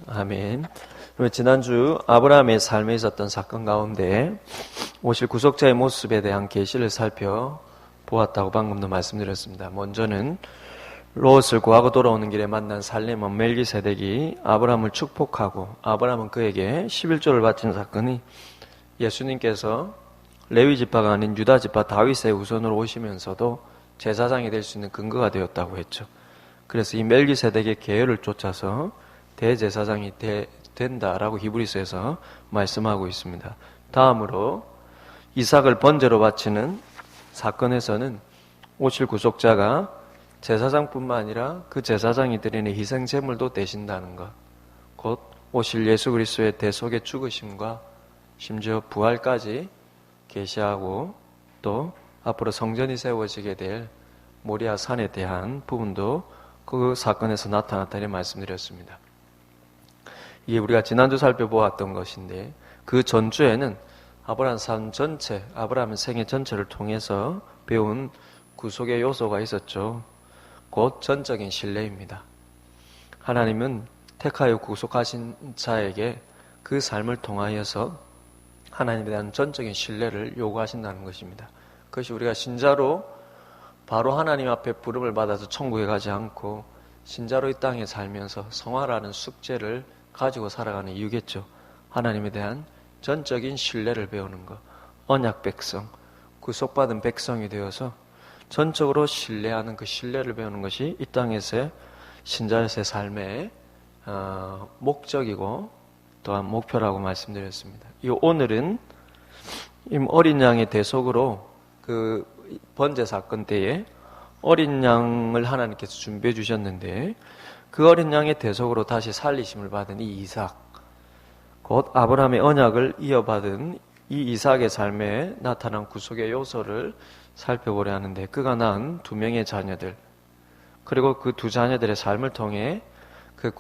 아멘. 지난주 아브라함의 삶에 있었던 사건 가운데 오실 구속자의 모습에 대한 계시를 살펴보았다고 방금도 말씀드렸습니다. 먼저는 롯을 구하고 돌아오는 길에 만난 살렘원 멜기세덱이 아브라함을 축복하고 아브라함은 그에게 11조를 바친 사건이 예수님께서 레위 지파가 아닌 유다 지파 다윗의 후손으로 오시면서도 제사장이 될 수 있는 근거가 되었다고 했죠. 그래서 이 멜기세덱의 계율을 쫓아서 대제사장이 된다라고 히브리서에서 말씀하고 있습니다. 다음으로 이삭을 번제로 바치는 사건에서는 오실 구속자가 제사장뿐만 아니라 그 제사장이 드리는 희생 제물도 되신다는 것, 곧 오실 예수 그리스도의 대속의 죽으심과 심지어 부활까지 계시하고 또 앞으로 성전이 세워지게 될 모리아 산에 대한 부분도 그 사건에서 나타났다니 말씀드렸습니다. 이게 우리가 지난주 살펴보았던 것인데 그 전주에는 아브라함 삶 전체, 아브라함의 생애 전체를 통해서 배운 구속의 요소가 있었죠. 곧 전적인 신뢰입니다. 하나님은 택하여 구속하신 자에게 그 삶을 통하여서 하나님에 대한 전적인 신뢰를 요구하신다는 것입니다. 그것이 우리가 신자로 바로 하나님 앞에 부름을 받아서 천국에 가지 않고 신자로 이 땅에 살면서 성화라는 숙제를 가지고 살아가는 이유겠죠. 하나님에 대한 전적인 신뢰를 배우는 것, 언약 백성, 구속받은 백성이 되어서 전적으로 신뢰하는 그 신뢰를 배우는 것이 이 땅에서의 신자로서의 삶의 목적이고 또한 목표라고 말씀드렸습니다. 이 오늘은 어린 양의 대속으로 그 번제 사건 때에 어린 양을 하나님께서 준비해 주셨는데 그 어린 양의 대속으로 다시 살리심을 받은 이 이삭, 곧 아브라함의 언약을 이어받은 이 이삭의 삶에 나타난 구속의 요소를 살펴보려 하는데 그가 낳은 두 명의 자녀들 그리고 그 두 자녀들의 삶을 통해 그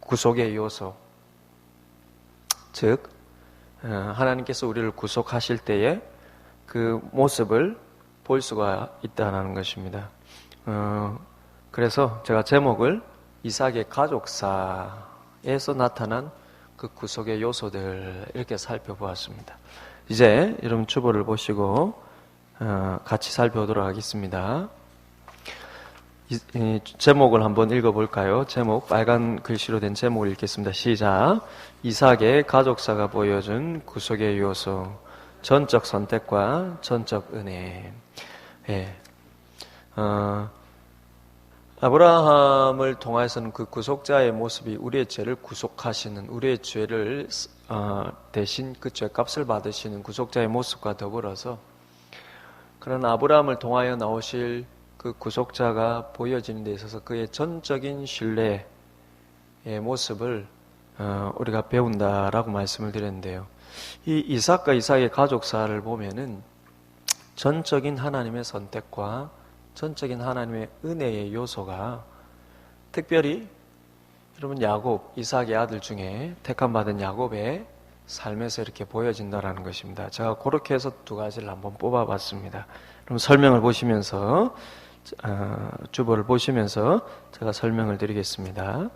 구속의 요소, 즉 하나님께서 우리를 구속하실 때에 그 모습을 볼 수가 있다는 것입니다. 그래서 제가 제목을 이삭의 가족사에서 나타난 그 구속의 요소들 이렇게 살펴보았습니다. 이제 여러분 주보를 보시고 같이 살펴보도록 하겠습니다. 이 제목을 한번 읽어볼까요? 제목, 빨간 글씨로 된 제목을 읽겠습니다. 시작. 이삭의 가족사가 보여준 구속의 요소, 전적 선택과 전적 은혜. 예. 아브라함을 통해서는 그 구속자의 모습이 우리의 죄를 구속하시는, 우리의 죄를 대신 그 죄값을 받으시는 구속자의 모습과 더불어서 그런 아브라함을 통하여 나오실 그 구속자가 보여지는 데 있어서 그의 전적인 신뢰의 모습을 우리가 배운다라고 말씀을 드렸는데요. 이 이삭과 이삭의 가족사를 보면은 전적인 하나님의 선택과 전적인 하나님의 은혜의 요소가 특별히 여러분 야곱, 이삭의 아들 중에 택함받은 야곱의 삶에서 이렇게 보여진다라는 것입니다. 제가 그렇게 해서 두 가지를 한번 뽑아봤습니다. 그럼 설명을 보시면서 주보를 보시면서 제가 설명을 드리겠습니다.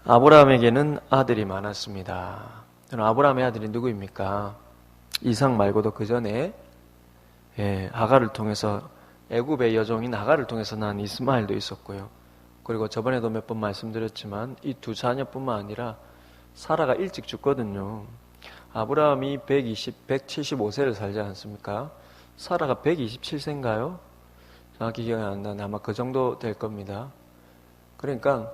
아브라함에게는 아들이 많았습니다. 아브라함의 아들이 누구입니까? 이삭 말고도 그 전에 하갈을 통해서 애굽의 여종인 하갈을 통해서 난 이스마엘도 있었고요. 그리고 저번에도 몇 번 말씀드렸지만 이 두 자녀뿐만 아니라 사라가 일찍 죽거든요. 아브라함이 175세를 살지 않습니까? 사라가 127세인가요? 정확히 기억이 안 나는데 아마 그 정도 될 겁니다. 그러니까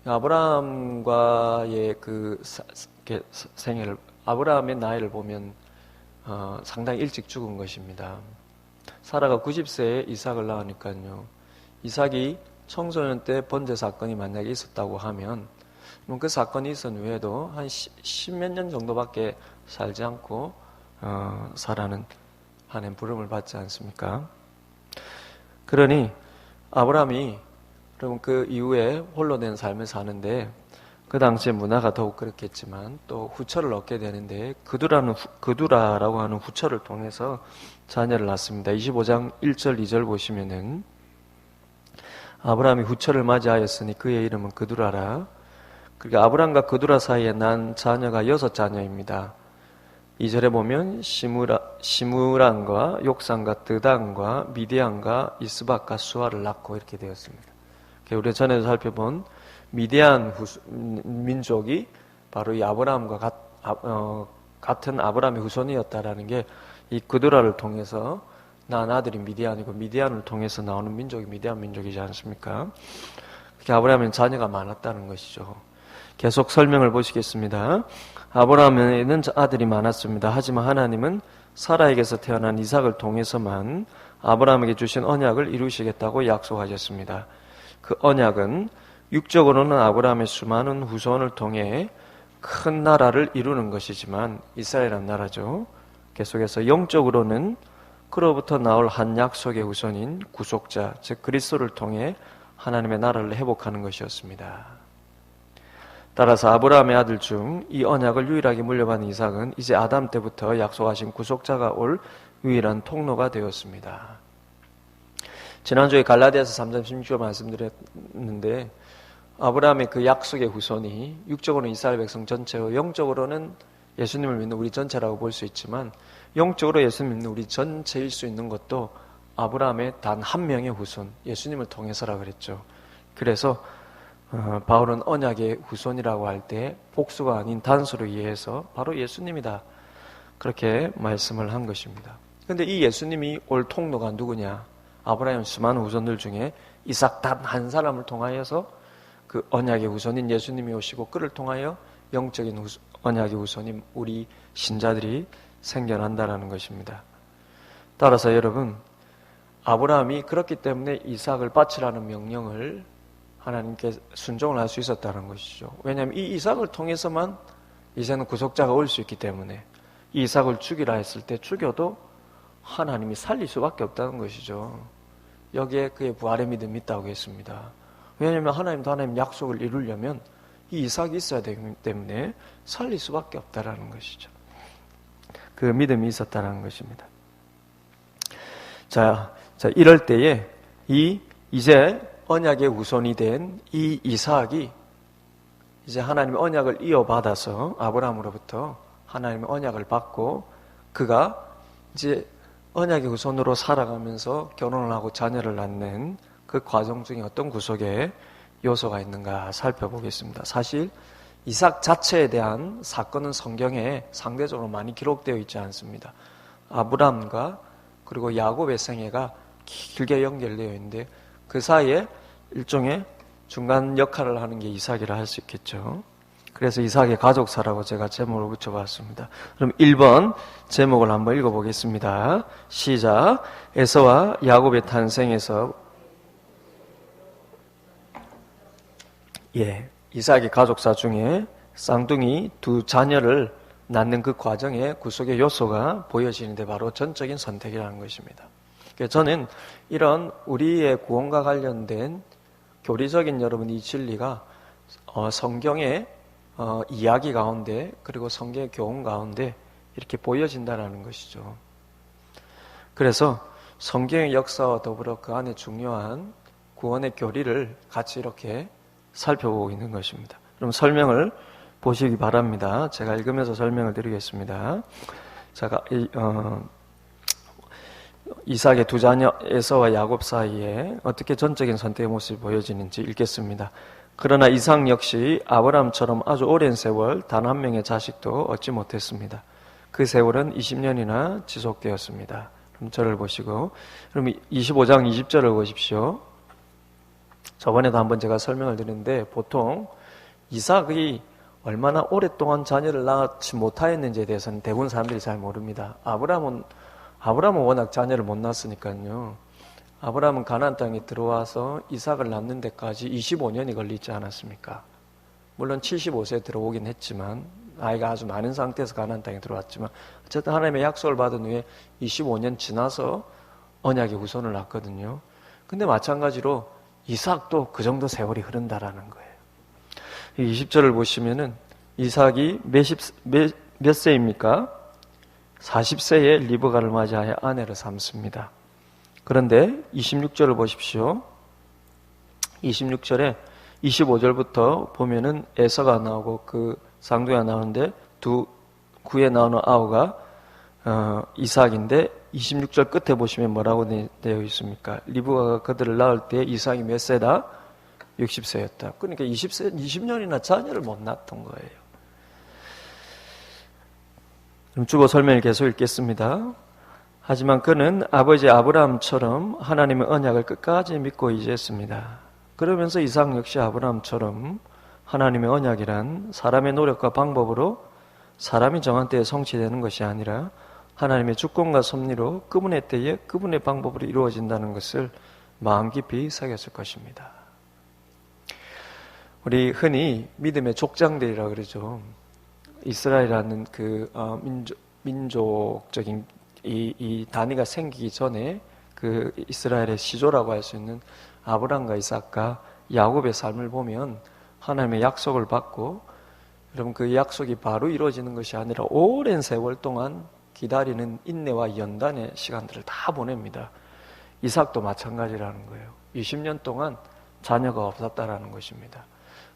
아브라함과의 그 생애를, 아브라함의 나이를 보면 상당히 일찍 죽은 것입니다. 사라가 90세에 이삭을 낳으니까요. 이삭이 청소년 때 번제 사건이 만약에 있었다고 하면 그 사건이 있은 후에도 한 10몇 년 정도밖에 살지 않고 사라는 하나님 부름을 받지 않습니까? 그러니 아브라함이 그럼 그 이후에 홀로 된 삶을 사는데 그 당시의 문화가 더욱 그렇겠지만 또 후처를 얻게 되는데 그두라라고 하는 후처를 통해서 자녀를 낳습니다. 25장 1절 2절 보시면은 아브라함이 후처를 맞이하였으니 그의 이름은 그두라라. 그러니까 아브람과 그두라 사이에 난 자녀가 6자녀입니다. 2절에 보면 시므란과 욕산과 드단과 미디안과 이스박과 수아를 낳고 이렇게 되었습니다. 우리가 전에도 살펴본 미디안 민족이 바로 이 아브라함과 같은 아브라함의 후손이었다라는 게 이 그두라를 통해서 낳은 아들이 미디안이고, 미디안을 통해서 나오는 민족이 미디안 민족이지 않습니까? 그렇게 아브라함에는 자녀가 많았다는 것이죠. 계속 설명을 보시겠습니다. 아브라함에는 아들이 많았습니다. 하지만 하나님은 사라에게서 태어난 이삭을 통해서만 아브라함에게 주신 언약을 이루시겠다고 약속하셨습니다. 그 언약은 육적으로는 아브라함의 수많은 후손을 통해 큰 나라를 이루는 것이지만, 이스라엘이라는 나라죠. 계속해서 영적으로는 그로부터 나올 한 약속의 후손인 구속자, 즉 그리스도를 통해 하나님의 나라를 회복하는 것이었습니다. 따라서 아브라함의 아들 중 이 언약을 유일하게 물려받은 이삭은 이제 아담 때부터 약속하신 구속자가 올 유일한 통로가 되었습니다. 지난주에 갈라디아서 3장 16절 말씀드렸는데, 아브라함의 그 약속의 후손이 육적으로는 이스라엘 백성 전체요, 영적으로는 예수님을 믿는 우리 전체라고 볼 수 있지만, 영적으로 예수님을 믿는 우리 전체일 수 있는 것도 아브라함의 단 한 명의 후손, 예수님을 통해서라 그랬죠. 그래서 바울은 언약의 후손이라고 할 때 복수가 아닌 단수로 이해해서 바로 예수님이다, 그렇게 말씀을 한 것입니다. 그런데 이 예수님이 올 통로가 누구냐? 아브라함 수많은 후손들 중에 이삭 단 한 사람을 통하여서 그 언약의 후손인 예수님이 오시고, 그를 통하여 영적인 언약의 후손인 우리 신자들이 생겨난다라는 것입니다. 따라서 여러분, 아브라함이 그렇기 때문에 이삭을 바치라는 명령을 하나님께 순종을 할 수 있었다는 것이죠. 왜냐하면 이 이삭을 통해서만 이제는 구속자가 올 수 있기 때문에, 이 이삭을 죽이라 했을 때 죽여도 하나님이 살릴 수밖에 없다는 것이죠. 여기에 그의 부활의 믿음이 있다고 했습니다. 왜냐하면 하나님도 하나님 약속을 이루려면 이 이삭이 있어야 되기 때문에 살릴 수밖에 없다라는 것이죠. 그 믿음이 있었다는 것입니다. 자, 이럴 때에 이제 언약의 후손이 된 이 이삭이 이제 하나님의 언약을 이어받아서 아브라함으로부터 하나님의 언약을 받고, 그가 이제 언약의 후손으로 살아가면서 결혼을 하고 자녀를 낳는 그 과정 중에 어떤 구속의 요소가 있는가 살펴보겠습니다. 사실 이삭 자체에 대한 사건은 성경에 상대적으로 많이 기록되어 있지 않습니다. 아브람과 그리고 야곱의 생애가 길게 연결되어 있는데, 그 사이에 일종의 중간 역할을 하는 게 이삭이라 할 수 있겠죠. 그래서 이삭의 가족사라고 제가 제목을 붙여봤습니다. 그럼 1번 제목을 한번 읽어보겠습니다. 시작. 에서와 야곱의 탄생에서, 이삭의 가족사 중에 쌍둥이 두 자녀를 낳는 그 과정에 구속의 요소가 보여지는데 바로 전적인 선택이라는 것입니다. 저는 이런 우리의 구원과 관련된 교리적인 여러분 이 진리가 성경의 이야기 가운데, 그리고 성경의 교훈 가운데 이렇게 보여진다는 것이죠. 그래서 성경의 역사와 더불어 그 안에 중요한 구원의 교리를 같이 이렇게 살펴보고 있는 것입니다. 그럼 설명을 보시기 바랍니다. 제가 읽으면서 설명을 드리겠습니다. 제가 이삭의 두 자녀 에서와 야곱 사이에 어떻게 전적인 선택의 모습이 보여지는지 읽겠습니다. 그러나 이삭 역시 아브라함처럼 아주 오랜 세월 단 한 명의 자식도 얻지 못했습니다. 그 세월은 20년이나 지속되었습니다. 그럼 저를 보시고, 그럼 25장 20절을 보십시오. 저번에도 한번 제가 설명을 드렸는데, 보통 이삭이 얼마나 오랫동안 자녀를 낳지 못하였는지에 대해서는 대부분 사람들이 잘 모릅니다. 아브라함은 워낙 자녀를 못 낳았으니까요. 아브라함은 가나안 땅에 들어와서 이삭을 낳는 데까지 25년이 걸리지 않았습니까? 물론 75세에 들어오긴 했지만, 아이가 아주 많은 상태에서 가나안 땅에 들어왔지만, 어쨌든 하나님의 약속을 받은 후에 25년 지나서 언약의 후손을 낳거든요. 근데 마찬가지로 이삭도 그 정도 세월이 흐른다라는 거예요. 20절을 보시면은 이삭이 몇 세입니까? 40세에 리브가를 맞이하여 아내를 삼습니다. 그런데 26절을 보십시오. 26절에 25절부터 보면은 에서가 나오고 그 쌍둥이가 나오는데 두 구에 나오는 아우가 이삭인데 26절 끝에 보시면 뭐라고 되어 있습니까? 리브가가 그들을 낳을 때 이삭이 몇 세다? 60세였다. 그러니까 20년이나 자녀를 못 낳았던 거예요. 그럼 주보 설명을 계속 읽겠습니다. 하지만 그는 아버지 아브라함처럼 하나님의 언약을 끝까지 믿고 의지했습니다. 그러면서 이삭 역시 아브라함처럼 하나님의 언약이란 사람의 노력과 방법으로 사람이 정한 때에 성취되는 것이 아니라 하나님의 주권과 섭리로 그분의 때에 그분의 방법으로 이루어진다는 것을 마음 깊이 새겼을 것입니다. 우리 흔히 믿음의 족장들이라고 그러죠. 이스라엘이라는 그 민족적인 이 단위가 생기기 전에 그 이스라엘의 시조라고 할 수 있는 아브람과 이삭과 야곱의 삶을 보면 하나님의 약속을 받고 여러분 그 약속이 바로 이루어지는 것이 아니라 오랜 세월 동안 기다리는 인내와 연단의 시간들을 다 보냅니다. 이삭도 마찬가지라는 거예요. 20년 동안 자녀가 없었다라는 것입니다.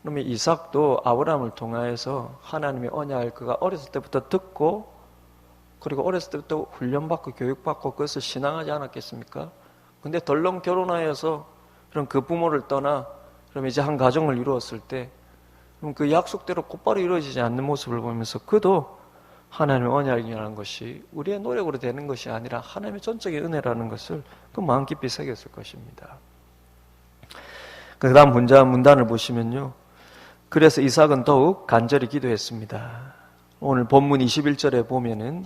그러면 이삭도 아브라함을 통하여서 하나님의 언약을 그가 어렸을 때부터 듣고 그리고 어렸을 때부터 훈련받고 교육받고 그것을 신앙하지 않았겠습니까? 근데 덜렁 결혼하여서 그럼 그 부모를 떠나 그럼 이제 한 가정을 이루었을 때 그럼 그 약속대로 곧바로 이루어지지 않는 모습을 보면서 그도 하나님의 언약이라는 것이 우리의 노력으로 되는 것이 아니라 하나님의 전적인 은혜라는 것을 그 마음 깊이 새겼을 것입니다. 그 다음 문단을 보시면요. 그래서 이삭은 더욱 간절히 기도했습니다. 오늘 본문 21절에 보면은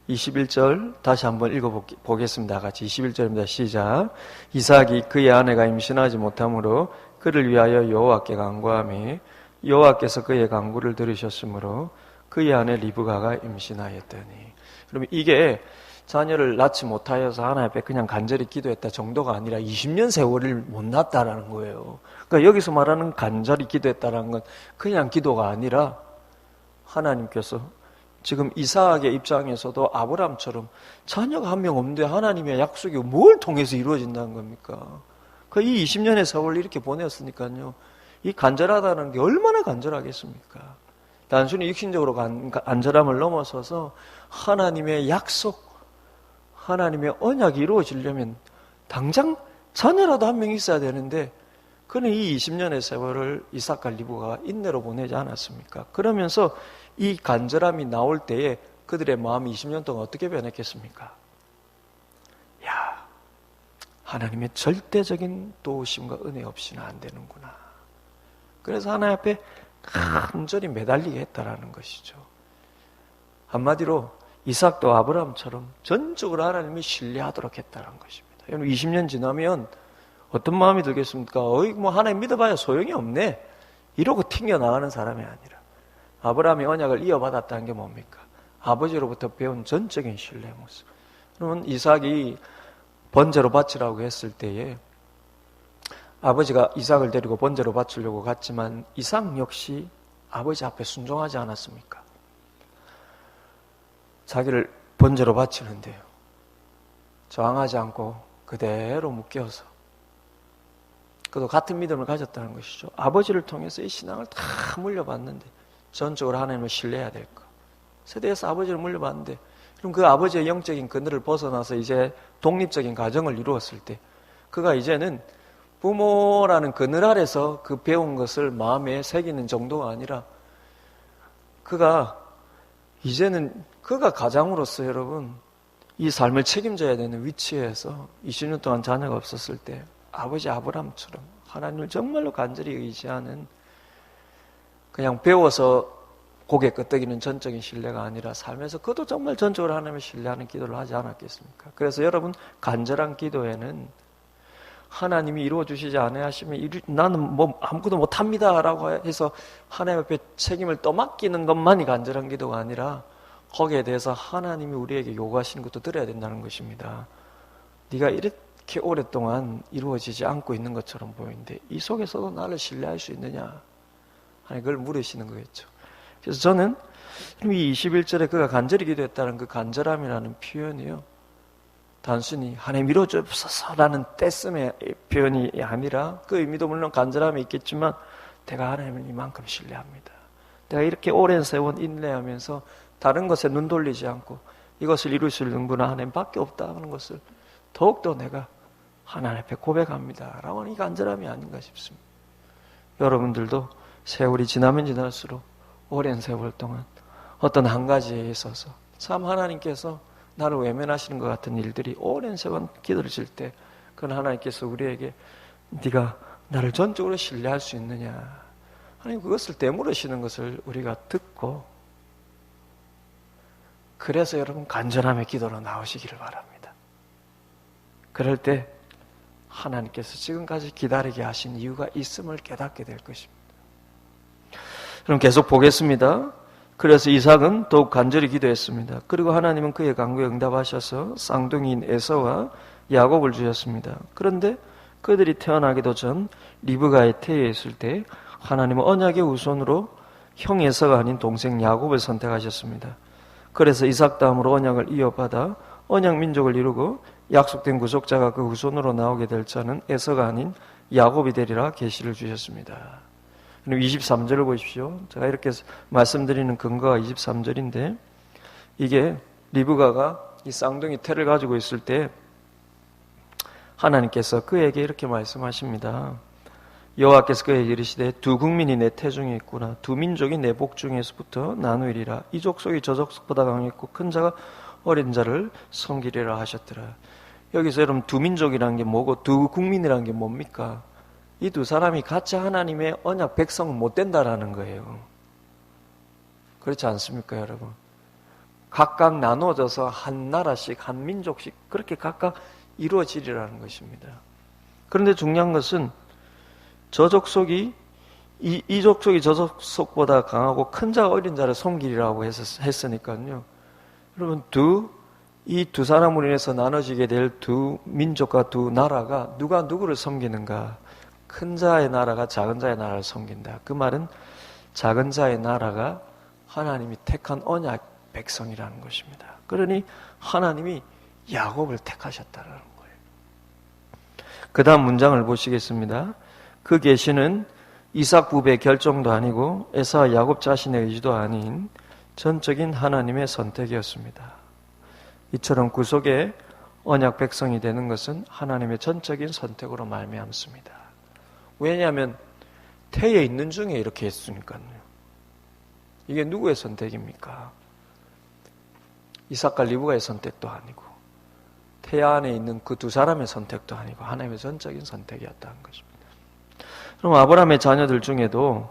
21절 다시 한번 읽어보겠습니다. 같이 21절입니다. 시작. 이삭이 그의 아내가 임신하지 못하므로 그를 위하여 여호와께 간구하며 여호와께서 그의 간구를 들으셨으므로 그의 아내 리브가가 임신하였더니. 그러면 이게 자녀를 낳지 못하여서 하나님 앞에 그냥 간절히 기도했다 정도가 아니라 20년 세월을 못 낳았다라는 거예요. 그러니까 여기서 말하는 간절히 기도했다라는 건 그냥 기도가 아니라 하나님께서 지금 이삭의 입장에서도 아브라함처럼 자녀가 한 명 없는데 하나님의 약속이 뭘 통해서 이루어진다는 겁니까? 그 이 20년의 세월을 이렇게 보냈으니까요. 이 간절하다는 게 얼마나 간절하겠습니까? 단순히 육신적으로 간절함을 넘어서서 하나님의 약속, 하나님의 언약이 이루어지려면 당장 자녀라도 한 명 있어야 되는데 그는 이 20년의 세월을 이삭과 리브가가 인내로 보내지 않았습니까? 그러면서 이 간절함이 나올 때에 그들의 마음이 20년 동안 어떻게 변했겠습니까? 야, 하나님의 절대적인 도우심과 은혜 없이는 안 되는구나. 그래서 하나님 앞에 간절히 매달리게 했다라는 것이죠. 한마디로 이삭도 아브라함처럼 전적으로 하나님을 신뢰하도록 했다는 것입니다. 여러분 20년 지나면 어떤 마음이 들겠습니까? 뭐 하나님 믿어봐야 소용이 없네. 이러고 튕겨나가는 사람이 아니라 아브라함이 언약을 이어받았다는 게 뭡니까? 아버지로부터 배운 전적인 신뢰의 모습. 그러면 이삭이 번제로 바치라고 했을 때에 아버지가 이삭을 데리고 번제로 바치려고 갔지만 이삭 역시 아버지 앞에 순종하지 않았습니까? 자기를 번제로 바치는데요. 저항하지 않고 그대로 묶여서 그도 같은 믿음을 가졌다는 것이죠. 아버지를 통해서 이 신앙을 다 물려받는데 전적으로 하나님을 신뢰해야 될 것. 세대에서 아버지를 물려받는데 그럼 그 아버지의 영적인 그늘을 벗어나서 이제 독립적인 가정을 이루었을 때 그가 이제는 부모라는 그늘 아래서 그 배운 것을 마음에 새기는 정도가 아니라 그가 이제는 그가 가장으로서 여러분 이 삶을 책임져야 되는 위치에서 20년 동안 자녀가 없었을 때 아버지 아브라함처럼 하나님을 정말로 간절히 의지하는 그냥 배워서 고개 끄덕이는 전적인 신뢰가 아니라 삶에서 그도 정말 전적으로 하나님을 신뢰하는 기도를 하지 않았겠습니까? 그래서 여러분 간절한 기도에는 하나님이 이루어주시지 않으시면 나는 뭐 아무것도 못합니다 라고 해서 하나님 앞에 책임을 떠맡기는 것만이 간절한 기도가 아니라 거기에 대해서 하나님이 우리에게 요구하시는 것도 들어야 된다는 것입니다. 네가 이렇게 오랫동안 이루어지지 않고 있는 것처럼 보이는데 이 속에서도 나를 신뢰할 수 있느냐 하는 걸 물으시는 거겠죠. 그래서 저는 이 21절에 그가 간절히 기도했다는 그 간절함이라는 표현이요 단순히 하나님 밀어주옵소서라는 떼쓰의 표현이 아니라 그 의미도 물론 간절함이 있겠지만 내가 하나님을 이만큼 신뢰합니다. 내가 이렇게 오랜 세월 인내하면서 다른 것에 눈 돌리지 않고 이것을 이룰 수 있는 분은 하나님밖에 없다는 것을 더욱더 내가 하나님 앞에 고백합니다. 라고 하는 이 간절함이 아닌가 싶습니다. 여러분들도 세월이 지나면 지날수록 오랜 세월 동안 어떤 한 가지에 있어서 참 하나님께서 나를 외면하시는 것 같은 일들이 오랜 세월 기도를 질 때 그건 하나님께서 우리에게 네가 나를 전적으로 신뢰할 수 있느냐 하나님 그것을 되물으시는 것을 우리가 듣고 그래서 여러분 간절함의 기도로 나오시기를 바랍니다. 그럴 때 하나님께서 지금까지 기다리게 하신 이유가 있음을 깨닫게 될 것입니다. 그럼 계속 보겠습니다. 그래서 이삭은 더욱 간절히 기도했습니다. 그리고 하나님은 그의 간구에 응답하셔서 쌍둥이인 에서와 야곱을 주셨습니다. 그런데 그들이 태어나기도 전 리브가의 태에 있을 때 하나님은 언약의 후손으로 형 에서가 아닌 동생 야곱을 선택하셨습니다. 그래서 이삭 다음으로 언약을 이어받아 언약 민족을 이루고 약속된 구속자가 그 후손으로 나오게 될 자는 에서가 아닌 야곱이 되리라 계시를 주셨습니다. 23절을 보십시오. 제가 이렇게 말씀드리는 근거가 23절인데 이게 리브가가 이 쌍둥이 태를 가지고 있을 때 하나님께서 그에게 이렇게 말씀하십니다. 여호와께서 그에게 이르시되 두 국민이 내 태 중에 있구나. 두 민족이 내 복 중에서부터 나누리라. 이 족속이 저 족속보다 강했고 큰 자가 어린 자를 섬기리라 하셨더라. 여기서 여러분 두 민족이라는 게 뭐고 두 국민이라는 게 뭡니까? 이 두 사람이 같이 하나님의 언약 백성은 못 된다라는 거예요. 그렇지 않습니까, 여러분? 각각 나눠져서 한 나라씩, 한 민족씩 그렇게 각각 이루어지리라는 것입니다. 그런데 중요한 것은 저 족속이 이 족속이 저 족속보다 강하고 큰 자가 어린 자를 섬기리라고 했으니까요. 여러분 이 두 사람으로 인해서 나눠지게 될 두 민족과 두 나라가 누가 누구를 섬기는가? 큰 자의 나라가 작은 자의 나라를 섬긴다. 그 말은 작은 자의 나라가 하나님이 택한 언약 백성이라는 것입니다. 그러니 하나님이 야곱을 택하셨다는 거예요. 그 다음 문장을 보시겠습니다. 그 계시는 이삭 부부의 결정도 아니고 에사와 야곱 자신의 의지도 아닌 전적인 하나님의 선택이었습니다. 이처럼 구속의 언약 백성이 되는 것은 하나님의 전적인 선택으로 말미암습니다. 왜냐하면 태에 있는 중에 이렇게 했으니까요. 이게 누구의 선택입니까? 이삭과 리브가의 선택도 아니고 태 안에 있는 그 두 사람의 선택도 아니고 하나님의 전적인 선택이었다는 것입니다. 그럼 아브라함의 자녀들 중에도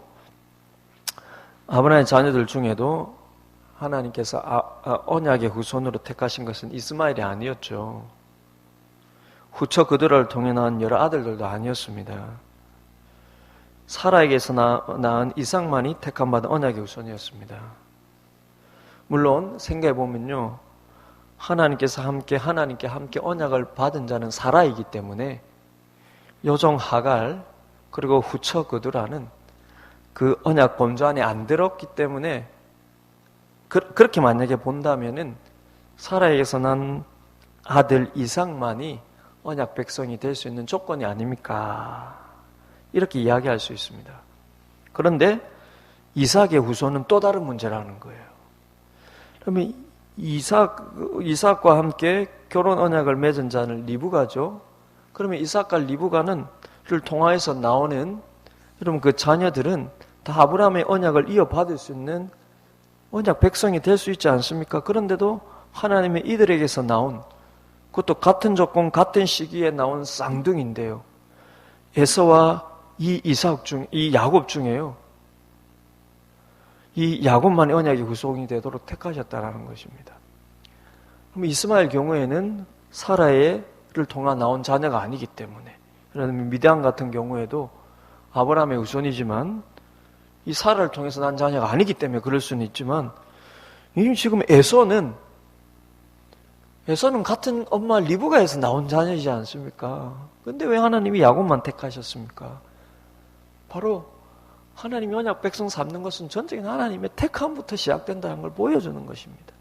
하나님께서 언약의 후손으로 택하신 것은 이스마엘이 아니었죠. 후처 그들을 통해 낳은 여러 아들들도 아니었습니다. 사라에게서 낳은 이삭만이 택함받은 언약의 후손이었습니다. 물론 생각해보면요. 하나님께 함께 언약을 받은 자는 사라이기 때문에 여종 하갈 그리고 후처 그두라는 그 언약 범주 안에 안 들었기 때문에 그렇게 만약에 본다면은 사라에게서 난 아들 이삭만이 언약 백성이 될 수 있는 조건이 아닙니까? 이렇게 이야기할 수 있습니다. 그런데 이삭의 후손은 또 다른 문제라는 거예요. 그러면 이삭과 함께 결혼 언약을 맺은 자는 리브가죠. 그러면 이삭과 리브가를 통하여서 나오는 여러분 그 자녀들은 다 아브라함의 언약을 이어받을 수 있는 언약 백성이 될 수 있지 않습니까? 그런데도 하나님의 이들에게서 나온 그것도 같은 조건 같은 시기에 나온 쌍둥이인데요. 에서와 이 야곱 중에요. 이 야곱만의 언약의 후손이 되도록 택하셨다라는 것입니다. 그럼 이스마엘 경우에는 사라를 통해 나온 자녀가 아니기 때문에 그러면 미디안 같은 경우에도 아브라함의 후손이지만 이 사라를 통해서 난 자녀가 아니기 때문에 그럴 수는 있지만 지금 에서는 같은 엄마 리브가에서 나온 자녀이지 않습니까? 근데 왜 하나님이 야곱만 택하셨습니까? 바로 하나님이 언약 백성 삼는 것은 전적인 하나님의 택함부터 시작된다는 걸 보여주는 것입니다.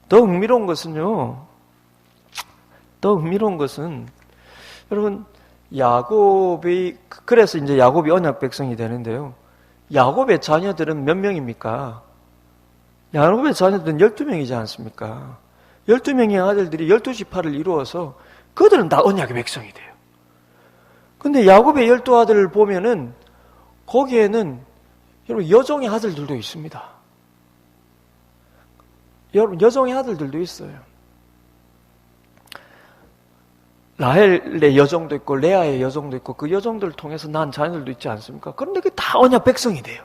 더 흥미로운 것은요. 더 흥미로운 것은 여러분 야곱이 그래서 이제 야곱이 언약 백성이 되는데요. 야곱의 자녀들은 몇 명입니까? 야곱의 자녀들은 12명이지 않습니까? 12명의 아들들이 12지파를 이루어서 그들은 다 언약의 백성이 돼요. 근데 야곱의 12아들을 보면은 거기에는 여러분 여종의 아들들도 있습니다. 여러분 여종의 아들들도 있어요. 라헬의 여종도 있고 레아의 여종도 있고 그 여종들을 통해서 난 자녀들도 있지 않습니까? 그런데 그게 다 언약 백성이 돼요.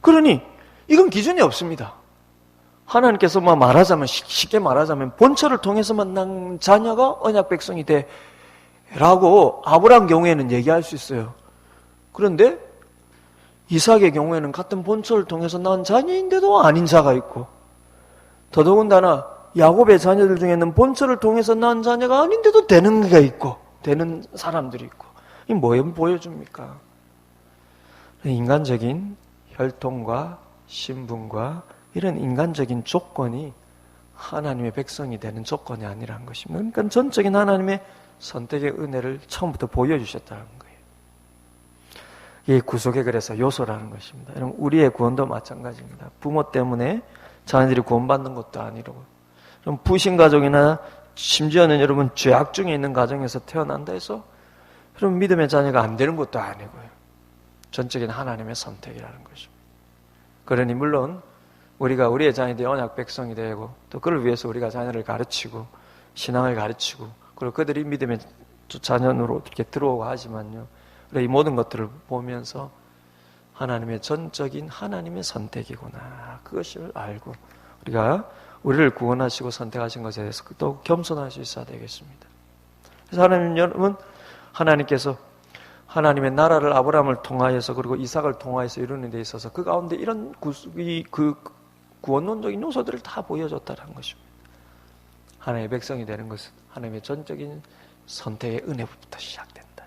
그러니 이건 기준이 없습니다. 하나님께서 말하자면 쉽게 말하자면 본처를 통해서만 난 자녀가 언약 백성이 돼 라고 아브라함 경우에는 얘기할 수 있어요. 그런데 이삭의 경우에는 같은 본처를 통해서 낳은 자녀인데도 아닌 자가 있고 더더군다나 야곱의 자녀들 중에는 본처를 통해서 낳은 자녀가 아닌데도 되는 게 있고 되는 사람들이 있고 이 뭐 보여줍니까? 인간적인 혈통과 신분과 이런 인간적인 조건이 하나님의 백성이 되는 조건이 아니라는 것입니다. 그러니까 전적인 하나님의 선택의 은혜를 처음부터 보여주셨다는 거예요. 이게 구속의 그래서 요소라는 것입니다. 여러분 우리의 구원도 마찬가지입니다. 부모 때문에 자녀들이 구원받는 것도 아니고 부신 가족이나 심지어는 여러분 죄악 중에 있는 가정에서 태어난다 해서 여러분 믿음의 자녀가 안 되는 것도 아니고요. 전적인 하나님의 선택이라는 것입니다. 그러니 물론 우리가 우리의 자녀들이 언약 백성이 되고 또 그를 위해서 우리가 자녀를 가르치고 신앙을 가르치고 그리고 그들이 믿음의 자녀로 이렇게 들어오고 하지만요. 이 모든 것들을 보면서 하나님의 전적인 하나님의 선택이구나. 그것을 알고 우리가 우리를 구원하시고 선택하신 것에 대해서 또 겸손할 수 있어야 되겠습니다. 그래서 하나님 여러분 하나님께서 하나님의 나라를 아브라함을 통하여서 그리고 이삭을 통하여서 이루는 데 있어서 그 가운데 이런 그 구원론적인 요소들을 다 보여줬다는 것입니다. 하나님의 백성이 되는 것은 하나님의 전적인 선택의 은혜부터 시작된다.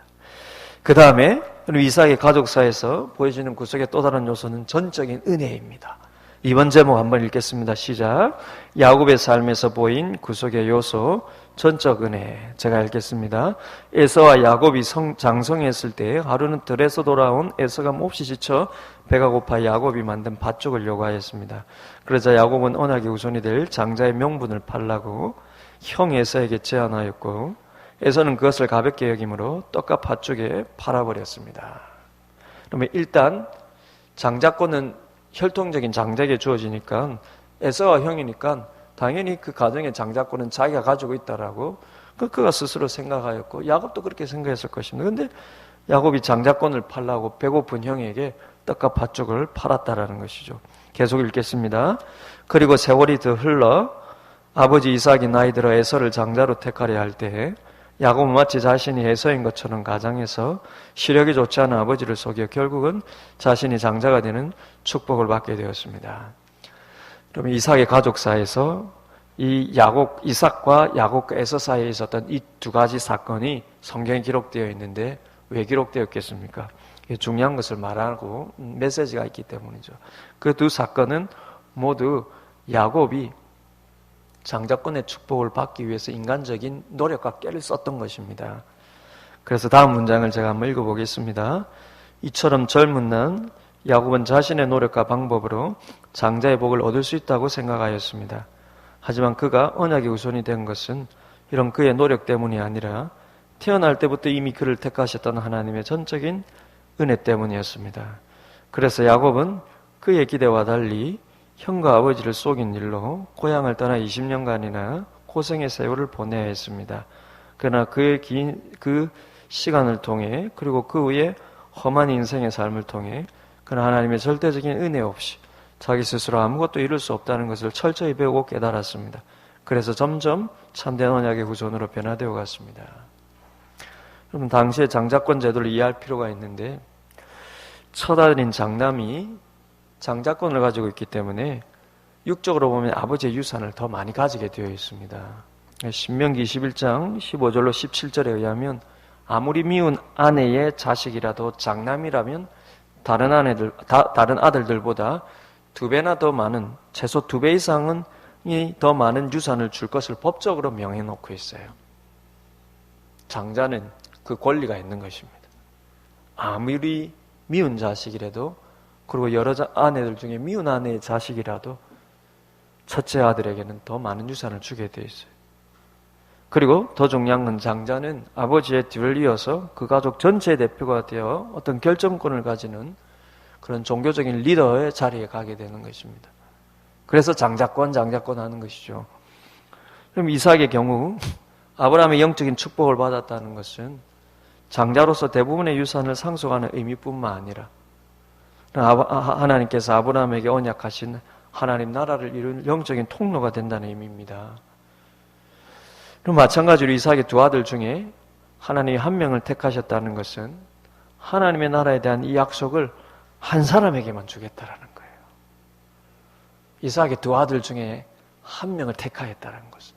그 다음에 이삭의 가족사에서 보여지는 구속의 또 다른 요소는 전적인 은혜입니다. 이번 제목 한번 읽겠습니다. 시작. 야곱의 삶에서 보인 구속의 요소 전적 은혜. 제가 읽겠습니다. 에서와 야곱이 장성했을 때 하루는 들에서 돌아온 에서가 몹시 지쳐 배가 고파 야곱이 만든 밭죽을 요구하였습니다. 그러자 야곱은 언약의 후손이 될 장자의 명분을 팔라고 형 에서에게 제안하였고 에서는 그것을 가볍게 여김으로 떡과 밭죽에 팔아버렸습니다. 그러면 일단 장자권은 혈통적인 장자에게 주어지니까 에서와 형이니까 당연히 그 가정의 장자권은 자기가 가지고 있다라고 그가 스스로 생각하였고 야곱도 그렇게 생각했을 것입니다. 그런데 야곱이 장자권을 팔라고 배고픈 형에게 떡과 밭죽을 팔았다라는 것이죠. 계속 읽겠습니다. 그리고 세월이 더 흘러 아버지 이삭이 나이 들어 에서를 장자로 택하려 할 때 야곱은 마치 자신이 에서인 것처럼 가장해서 시력이 좋지 않은 아버지를 속여 결국은 자신이 장자가 되는 축복을 받게 되었습니다. 그러면 이삭의 가족사에서 이 이삭과 야곱과 에서 사이에 있었던 이 두 가지 사건이 성경에 기록되어 있는데 왜 기록되었겠습니까? 중요한 것을 말하고 메시지가 있기 때문이죠. 그 두 사건은 모두 야곱이 장자권의 축복을 받기 위해서 인간적인 노력과 깨를 썼던 것입니다. 그래서 다음 문장을 제가 한번 읽어보겠습니다. 이처럼 젊은 날 야곱은 자신의 노력과 방법으로 장자의 복을 얻을 수 있다고 생각하였습니다. 하지만 그가 언약의 후손이 된 것은 이런 그의 노력 때문이 아니라 태어날 때부터 이미 그를 택하셨던 하나님의 전적인 은혜 때문이었습니다. 그래서 야곱은 그의 기대와 달리 형과 아버지를 속인 일로 고향을 떠나 20년간이나 고생의 세월을 보내야 했습니다. 그러나 그의 그 시간을 통해 그리고 그 후에 험한 인생의 삶을 통해 그는 하나님의 절대적인 은혜 없이 자기 스스로 아무것도 이룰 수 없다는 것을 철저히 배우고 깨달았습니다. 그래서 점점 참된 언약의 후손으로 변화되어 갔습니다. 여러분 당시의 장자권 제도를 이해할 필요가 있는데 첫 아들인 장남이 장자권을 가지고 있기 때문에 육적으로 보면 아버지의 유산을 더 많이 가지게 되어 있습니다. 신명기 21장 15절로 17절에 의하면 아무리 미운 아내의 자식이라도 장남이라면 다른 아들들보다 2배나 더 많은 최소 2배 이상은 더 많은 유산을 줄 것을 법적으로 명해놓고 있어요. 장자는 그 권리가 있는 것입니다. 아무리 미운 자식이라도, 그리고 여러 아내들 중에 미운 아내의 자식이라도 첫째 아들에게는 더 많은 유산을 주게 돼 있어요. 그리고 더 중요한 건 장자는 아버지의 뒤를 이어서 그 가족 전체의 대표가 되어 어떤 결정권을 가지는 그런 종교적인 리더의 자리에 가게 되는 것입니다. 그래서 장자권 하는 것이죠. 그럼 이삭의 경우 아브라함의 영적인 축복을 받았다는 것은 장자로서 대부분의 유산을 상속하는 의미뿐만 아니라 하나님께서 아브라함에게 언약하신 하나님 나라를 이룬 영적인 통로가 된다는 의미입니다. 그럼 마찬가지로 이삭의 두 아들 중에 하나님이 한 명을 택하셨다는 것은 하나님의 나라에 대한 이 약속을 한 사람에게만 주겠다라는 거예요. 이삭의 두 아들 중에 한 명을 택하였다는 것은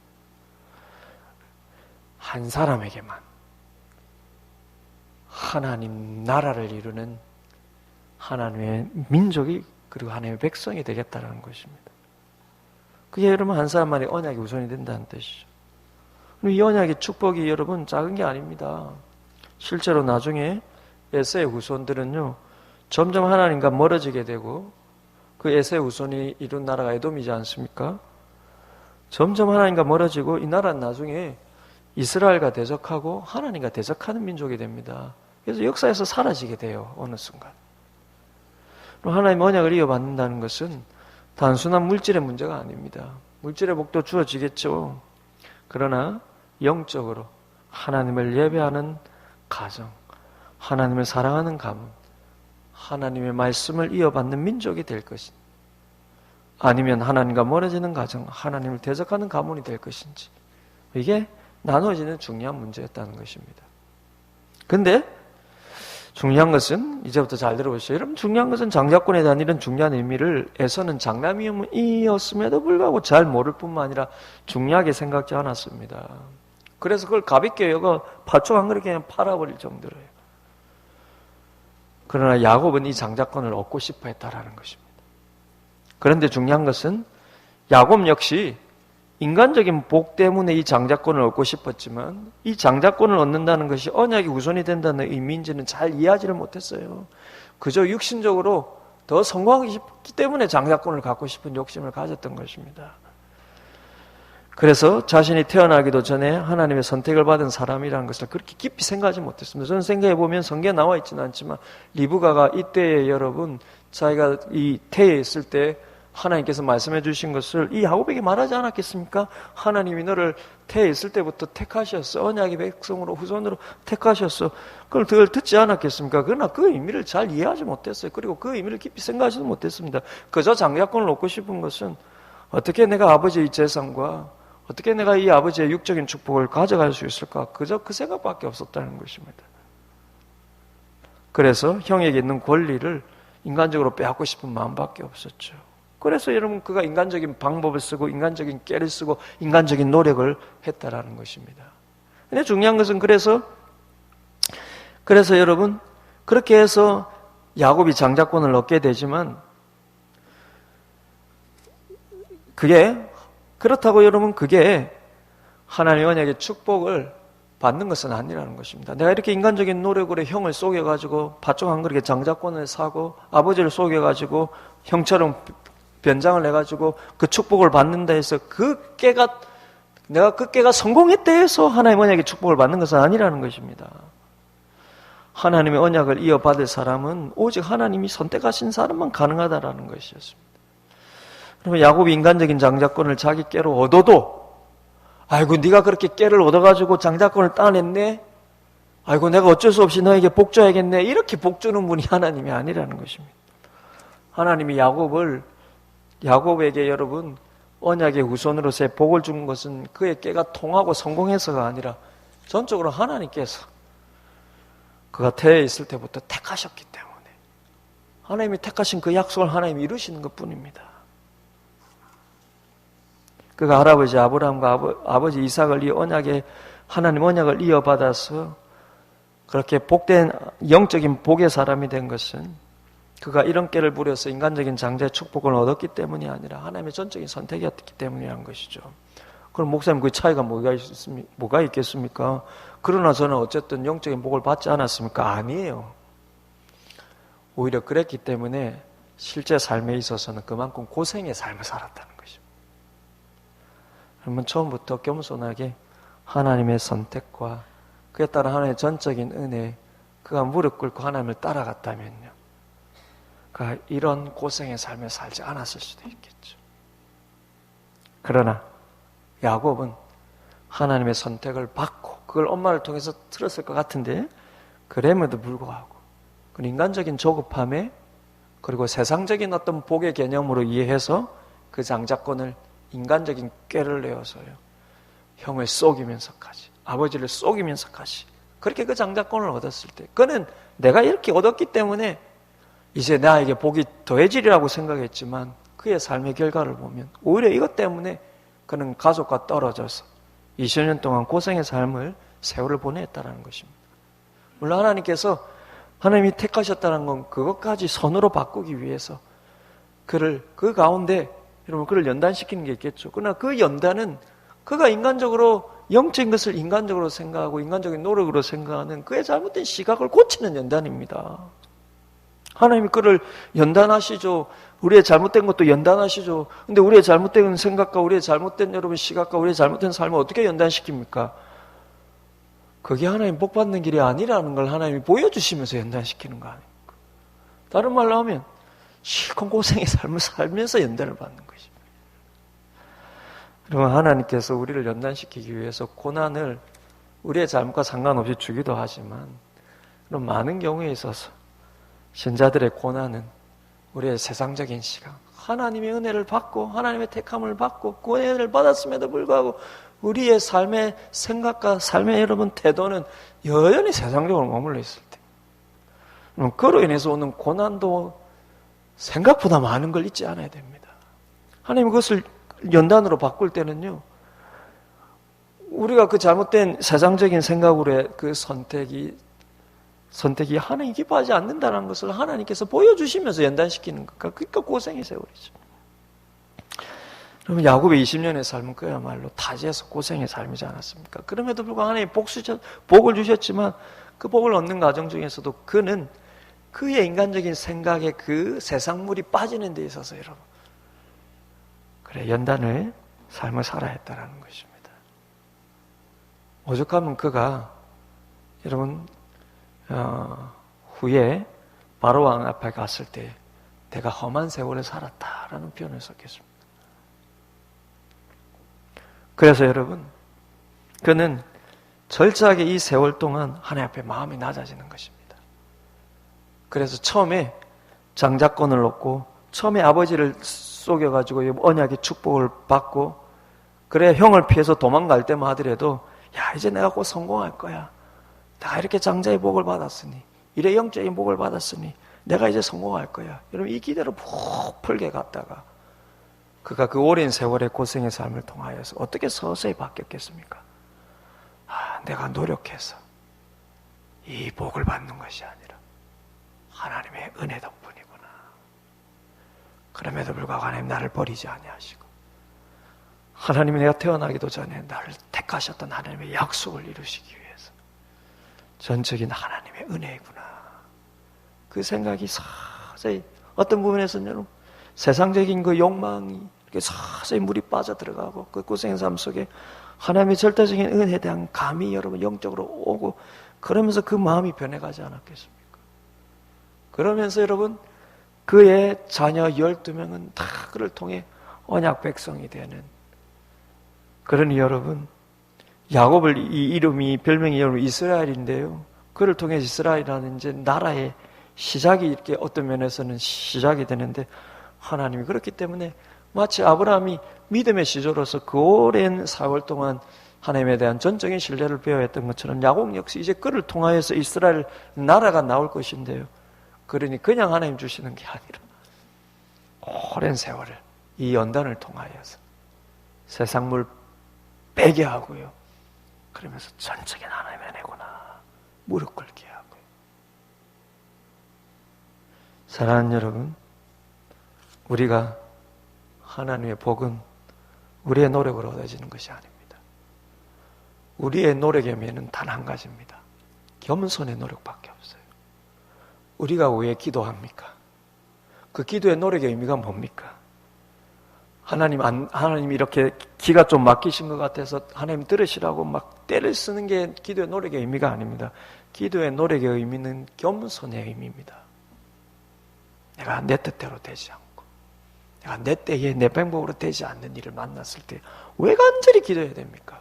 한 사람에게만 하나님 나라를 이루는 하나님의 민족이 그리고 하나님의 백성이 되겠다는 것입니다. 그게 여러분 한 사람만의 언약이 우선이 된다는 뜻이죠. 이 언약의 축복이 여러분 작은 게 아닙니다. 실제로 나중에 에서의 후손들은요, 점점 하나님과 멀어지게 되고 그 에서의 후손이 이룬 나라가 에돔이지 않습니까? 점점 하나님과 멀어지고 이 나라는 나중에 이스라엘과 대적하고 하나님과 대적하는 민족이 됩니다. 그래서 역사에서 사라지게 돼요. 어느 순간. 하나님의 언약을 이어받는다는 것은 단순한 물질의 문제가 아닙니다. 물질의 복도 주어지겠죠. 그러나 영적으로 하나님을 예배하는 가정, 하나님을 사랑하는 가문, 하나님의 말씀을 이어받는 민족이 될 것인지, 아니면 하나님과 멀어지는 가정, 하나님을 대적하는 가문이 될 것인지, 이게 나눠지는 중요한 문제였다는 것입니다. 근데 중요한 것은, 이제부터 잘 들어보세요. 여러분, 중요한 것은 장자권에 대한 이런 중요한 의미를 에서는 장남이었음에도 불구하고 잘 모를 뿐만 아니라 중요하게 생각지 않았습니다. 그래서 그걸 가볍게 여겨 팥죽 한 그릇 그냥 팔아버릴 정도로요. 그러나 야곱은 이 장자권을 얻고 싶어 했다라는 것입니다. 그런데 중요한 것은 야곱 역시 인간적인 복 때문에 이 장자권을 얻고 싶었지만 이 장자권을 얻는다는 것이 언약이 우선이 된다는 의미인지는 잘 이해하지를 못했어요. 그저 육신적으로 더 성공하기 싶기 때문에 장자권을 갖고 싶은 욕심을 가졌던 것입니다. 그래서 자신이 태어나기도 전에 하나님의 선택을 받은 사람이라는 것을 그렇게 깊이 생각하지 못했습니다. 저는 생각해보면 성경에 나와 있지는 않지만 리브가가 이때에 여러분 자기가 이 태에 있을 때 하나님께서 말씀해 주신 것을 이 야곱에게 말하지 않았겠습니까? 하나님이 너를 태에 있을 때부터 택하셨어. 언약의 백성으로 후손으로 택하셨어. 그걸 듣지 않았겠습니까? 그러나 그 의미를 잘 이해하지 못했어요. 그리고 그 의미를 깊이 생각하지도 못했습니다. 그저 장자권을 얻고 싶은 것은 어떻게 내가 아버지의 재산과 어떻게 내가 이 아버지의 육적인 축복을 가져갈 수 있을까? 그저 그 생각밖에 없었다는 것입니다. 그래서 형에게 있는 권리를 인간적으로 빼앗고 싶은 마음밖에 없었죠. 그래서 여러분 그가 인간적인 방법을 쓰고 인간적인 깨를 쓰고 인간적인 노력을 했다라는 것입니다. 근데 중요한 것은 그래서 여러분 그렇게 해서 야곱이 장자권을 얻게 되지만 그게 그렇다고 여러분 그게 하나님의 언약의 축복을 받는 것은 아니라는 것입니다. 내가 이렇게 인간적인 노력으로 형을 속여가지고 팥죽 한 그릇에 장자권을 사고 아버지를 속여가지고 형처럼 변장을 해가지고 그 축복을 받는다 해서 내가 그 깨가 성공했다 해서 하나님의 언약의 축복을 받는 것은 아니라는 것입니다. 하나님의 언약을 이어받을 사람은 오직 하나님이 선택하신 사람만 가능하다라는 것이었습니다. 그러면 야곱이 인간적인 장자권을 자기 깨로 얻어도 아이고 네가 그렇게 깨를 얻어가지고 장자권을 따냈네. 아이고 내가 어쩔 수 없이 너에게 복 줘야겠네. 이렇게 복 주는 분이 하나님이 아니라는 것입니다. 하나님이 야곱에게 여러분 언약의 후손으로서의 복을 준 것은 그의 깨가 통하고 성공해서가 아니라 전적으로 하나님께서 그가 태에 있을 때부터 택하셨기 때문에 하나님이 택하신 그 약속을 하나님이 이루시는 것뿐입니다. 그가 할아버지 아브라함과 아버지 이삭을 이 언약의 하나님 언약을 이어받아서 그렇게 복된 영적인 복의 사람이 된 것은 그가 이런 깨를 부려서 인간적인 장자의 축복을 얻었기 때문이 아니라 하나님의 전적인 선택이었기 때문이라는 것이죠. 그럼 목사님 그 차이가 뭐가 있겠습니까? 그러나 저는 어쨌든 영적인 복을 받지 않았습니까? 아니에요. 오히려 그랬기 때문에 실제 삶에 있어서는 그만큼 고생의 삶을 살았다는 것입니다. 그러면 처음부터 겸손하게 하나님의 선택과 그에 따라 하나님의 전적인 은혜, 그가 무릎 꿇고 하나님을 따라갔다면요, 그가 이런 고생의 삶을 살지 않았을 수도 있겠죠. 그러나 야곱은 하나님의 선택을 받고 그걸 엄마를 통해서 들었을 것 같은데, 그럼에도 불구하고 그 인간적인 조급함에 그리고 세상적인 어떤 복의 개념으로 이해해서 그 장자권을 인간적인 꾀를 내어서요, 형을 속이면서까지, 아버지를 속이면서까지 그렇게 그 장자권을 얻었을 때, 그는 내가 이렇게 얻었기 때문에 이제 나에게 복이 더해지리라고 생각했지만 그의 삶의 결과를 보면 오히려 이것 때문에 그는 가족과 떨어져서 20년 동안 고생의 삶을 세월을 보냈다는 것입니다. 물론 하나님이 택하셨다는 건 그것까지 선으로 바꾸기 위해서 그 가운데 여러분 그를 연단시키는 게 있겠죠. 그러나 그 연단은 그가 인간적으로 영적인 것을 인간적으로 생각하고 인간적인 노력으로 생각하는 그의 잘못된 시각을 고치는 연단입니다. 하나님이 그를 연단하시죠. 우리의 잘못된 것도 연단하시죠. 근데 우리의 잘못된 생각과 우리의 잘못된 여러분 시각과 우리의 잘못된 삶을 어떻게 연단시킵니까? 그게 하나님 복 받는 길이 아니라는 걸 하나님이 보여주시면서 연단시키는 거 아닙니까? 다른 말로 하면 실컷 고생의 삶을 살면서 연단을 받는 것입니다. 그러면 하나님께서 우리를 연단시키기 위해서 고난을 우리의 잘못과 상관없이 주기도 하지만, 그런 많은 경우에 있어서 신자들의 고난은 우리의 세상적인 시각, 하나님의 은혜를 받고 하나님의 택함을 받고 그 은혜를 받았음에도 불구하고 우리의 삶의 생각과 삶의 여러분 태도는 여전히 세상적으로 머물러 있을 때, 그로 인해서 오는 고난도 생각보다 많은 걸 잊지 않아야 됩니다. 하나님 그것을 연단으로 바꿀 때는요, 우리가 그 잘못된 세상적인 생각으로의 그 선택이 하나님 기뻐하지 않는다는 것을 하나님께서 보여주시면서 연단시키는 것. 그러니까 고생의 세월이죠. 그러면 야곱의 20년의 삶은 그야말로 타지에서 고생의 삶이지 않았습니까? 그럼에도 불구하고 하나님 복을 주셨지만 그 복을 얻는 과정 중에서도 그는 그의 인간적인 생각에 그 세상물이 빠지는 데 있어서 여러분, 그래 연단을 삶을 살아야 했다는 것입니다. 오죽하면 그가 여러분 후에 바로왕 앞에 갔을 때 내가 험한 세월을 살았다라는 표현을 썼겠습니다. 그래서 여러분, 그는 철저하게 이 세월 동안 하나님 앞에 마음이 낮아지는 것입니다. 그래서 처음에 장자권을 얻고 처음에 아버지를 속여가지고 언약의 축복을 받고, 그래 형을 피해서 도망갈 때만 하더라도 야 이제 내가 곧 성공할 거야, 내가 이렇게 장자의 복을 받았으니, 이래 영적인 복을 받았으니 내가 이제 성공할 거야, 여러분 이 기대로 부풀게 갔다가 그가 그 오랜 세월의 고생의 삶을 통하여서 어떻게 서서히 바뀌었겠습니까? 내가 노력해서 이 복을 받는 것이 아니라 하나님의 은혜 덕분이구나. 그럼에도 불구하고 하나님 나를 버리지 아니하시고 하나님이 내가 태어나기도 전에 나를 택하셨던 하나님의 약속을 이루시기 위해서 전적인 하나님의 은혜이구나. 그 생각이 서서히 어떤 부분에서는 세상적인 그 욕망이 이렇게 서서히 물이 빠져들어가고 그 고생의 삶 속에 하나님의 절대적인 은혜에 대한 감이 여러분 영적으로 오고, 그러면서 그 마음이 변해가지 않았겠습니까? 그러면서 여러분 그의 자녀 12명은 다 그를 통해 언약 백성이 되는, 그러니 여러분 야곱을 이 이름이 별명이 여러분 이스라엘인데요, 그를 통해 이스라엘이라는 이제 나라의 시작이 이렇게 어떤 면에서는 시작이 되는데, 하나님이 그렇기 때문에 마치 아브라함이 믿음의 시조로서 그 오랜 4월 동안 하나님에 대한 전적인 신뢰를 배워했던 것처럼 야곱 역시 이제 그를 통하여서 이스라엘 나라가 나올 것인데요, 그러니 그냥 하나님 주시는 게 아니라 오랜 세월을 이 연단을 통하여서 세상물 빼게 하고요, 그러면서 전적인 하나님의 은혜구나 무릎 꿇게 하고요, 사랑하는 여러분, 우리가 하나님의 복은 우리의 노력으로 얻어지는 것이 아닙니다. 우리의 노력의 면은 단 한 가지입니다. 겸손의 노력밖에 없어요. 우리가 왜 기도합니까? 그 기도의 노력의 의미가 뭡니까? 하나님 이렇게 기가 좀 막히신 것 같아서 하나님 들으시라고 막 때를 쓰는 게 기도의 노력의 의미가 아닙니다. 기도의 노력의 의미는 겸손의 의미입니다. 내가 내 뜻대로 되지 않고, 내가 내 때에 내 방법으로 되지 않는 일을 만났을 때 왜 간절히 기도해야 됩니까?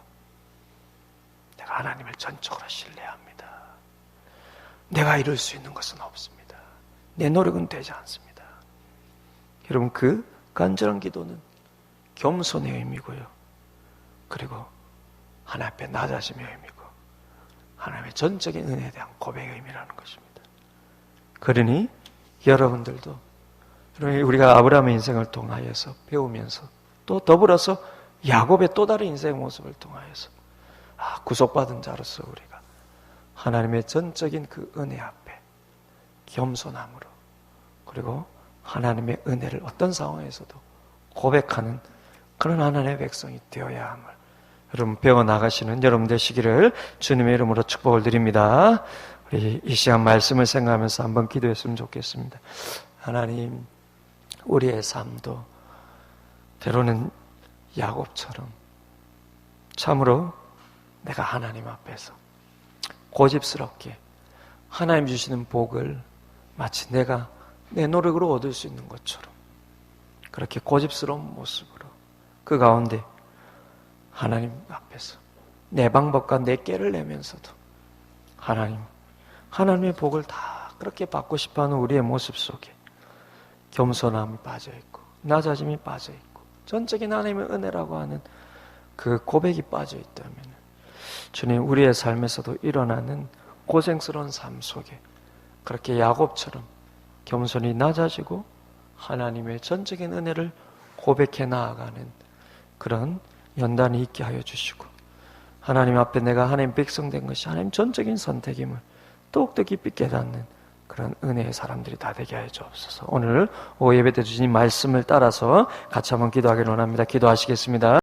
내가 하나님을 전적으로 신뢰합니다. 내가 이룰 수 있는 것은 없습니다. 내 노력은 되지 않습니다. 여러분, 그 간절한 기도는 겸손의 의미고요. 그리고 하나님 앞에 낮아짐의 의미고 하나님의 전적인 은혜에 대한 고백의 의미라는 것입니다. 그러니 여러분들도 우리가 아브라함의 인생을 통하여서 배우면서 또 더불어서 야곱의 또 다른 인생의 모습을 통하여서 구속받은 자로서 우리가 하나님의 전적인 그 은혜 앞에 겸손함으로 그리고 하나님의 은혜를 어떤 상황에서도 고백하는 그런 하나님의 백성이 되어야 함을 여러분 배워나가시는 여러분 되시기를 주님의 이름으로 축복을 드립니다. 우리 이 시간 말씀을 생각하면서 한번 기도했으면 좋겠습니다. 하나님, 우리의 삶도 때로는 야곱처럼 참으로 내가 하나님 앞에서 고집스럽게 하나님 주시는 복을 마치 내가 내 노력으로 얻을 수 있는 것처럼 그렇게 고집스러운 모습으로 그 가운데 하나님 앞에서 내 방법과 내 깨를 내면서도 하나님의 복을 다 그렇게 받고 싶어하는 우리의 모습 속에 겸손함이 빠져있고 낮아짐이 빠져있고 전적인 하나님의 은혜라고 하는 그 고백이 빠져있다면 주님, 우리의 삶에서도 일어나는 고생스러운 삶 속에 그렇게 야곱처럼 겸손히 낮아지고 하나님의 전적인 은혜를 고백해 나아가는 그런 연단이 있게 하여 주시고 하나님 앞에 내가 하나님 백성 된 것이 하나님 전적인 선택임을 더욱더 깊이 깨닫는 그런 은혜의 사람들이 다 되게 하여 주옵소서. 오늘 오후 예배 때 주신 말씀을 따라서 같이 한번 기도하기를 원합니다. 기도하시겠습니다.